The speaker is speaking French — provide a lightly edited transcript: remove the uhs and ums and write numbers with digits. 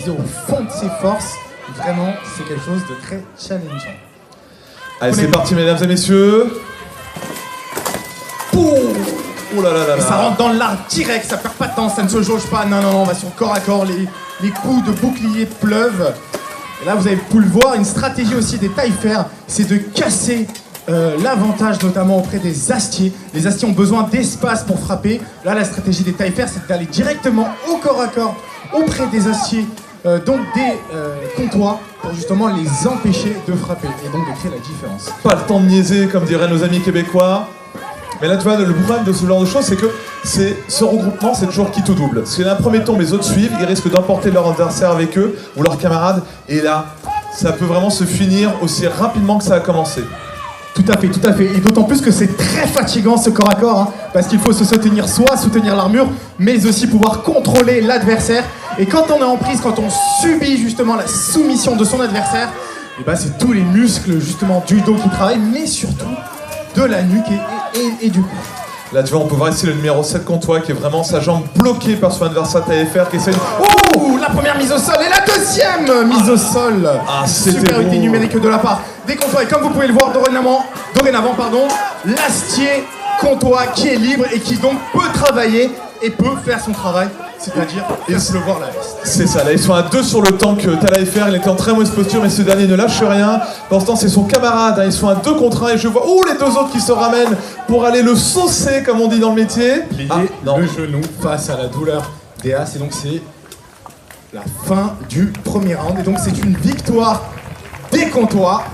puiser au fond de ses forces. Vraiment, c'est quelque chose de très challengeant. Allez, c'est parti, mesdames et messieurs. Pouh. Oh là là là là. Ça rentre dans l'arc direct, ça perd pas de temps, ça ne se jauge pas. Non, on va sur corps à corps, les coups de bouclier pleuvent. Et là, vous avez pu le voir, une stratégie aussi des taille-fer, c'est de casser l'avantage, notamment auprès des astiers. Les astiers ont besoin d'espace pour frapper. Là, la stratégie des taille-fer, c'est d'aller directement au corps à corps auprès des astiers, donc des comptoirs, pour justement les empêcher de frapper et donc de créer la différence. Pas le temps de niaiser, comme diraient nos amis québécois. Mais là, tu vois, le problème de ce genre de choses, c'est que ce regroupement, c'est toujours quitte ou double. Parce que d'un premier tour, les autres suivent, ils risquent d'emporter leur adversaire avec eux, ou leurs camarades, et là, ça peut vraiment se finir aussi rapidement que ça a commencé. Tout à fait. Et d'autant plus que c'est très fatigant ce corps à corps, hein, parce qu'il faut se soutenir soi, soutenir l'armure, mais aussi pouvoir contrôler l'adversaire. Et quand on est en prise, quand on subit justement la soumission de son adversaire, et ben c'est tous les muscles justement du dos qui travaillent, mais surtout de la nuque et du cou. Là, tu vois, on peut voir ici le numéro 7 contre toi, qui est vraiment sa jambe bloquée par son adversaire taille-fer, qui essaie de... Oh, la première mise au sol et la deuxième mise au sol. C'était supériorité beau. numérique de la part des comptoirs. Et comme vous pouvez le voir dorénavant, l'astier comptoir qui est libre et qui donc peut travailler et peut faire son travail, c'est-à-dire le voir la reste. C'est ça, là ils sont à 2 sur le tank taille-fer, il était en très mauvaise posture, mais ce dernier ne lâche rien. Pour l'instant, c'est son camarade, hein, ils sont à 2 contre 1 et je vois les deux autres qui se ramènent pour aller le saucer, comme on dit dans le métier. Le genou face à la douleur des As, et donc c'est la fin du premier round, et donc c'est une victoire des comptoirs.